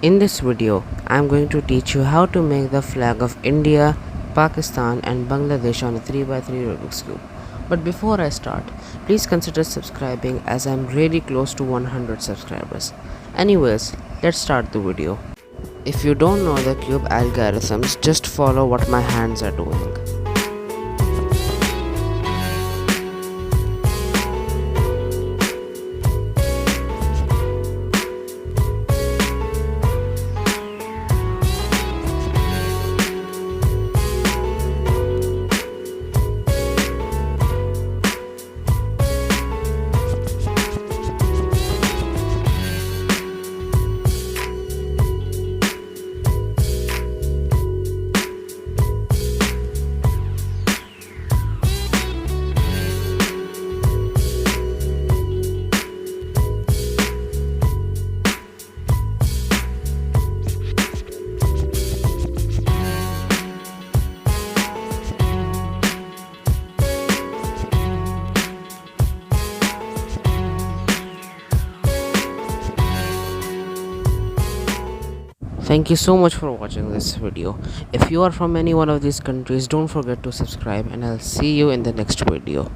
In this video, I am going to teach you how to make the flag of India, Pakistan and Bangladesh on a 3x3 Rubik's Cube. But before I start, please consider subscribing as I am really close to 100 subscribers. Anyways, let's start the video. If you don't know the cube algorithms, just follow what my hands are doing. Thank you so much for watching this video. If you are from any one of these countries, don't forget to subscribe and I'll see you in the next video.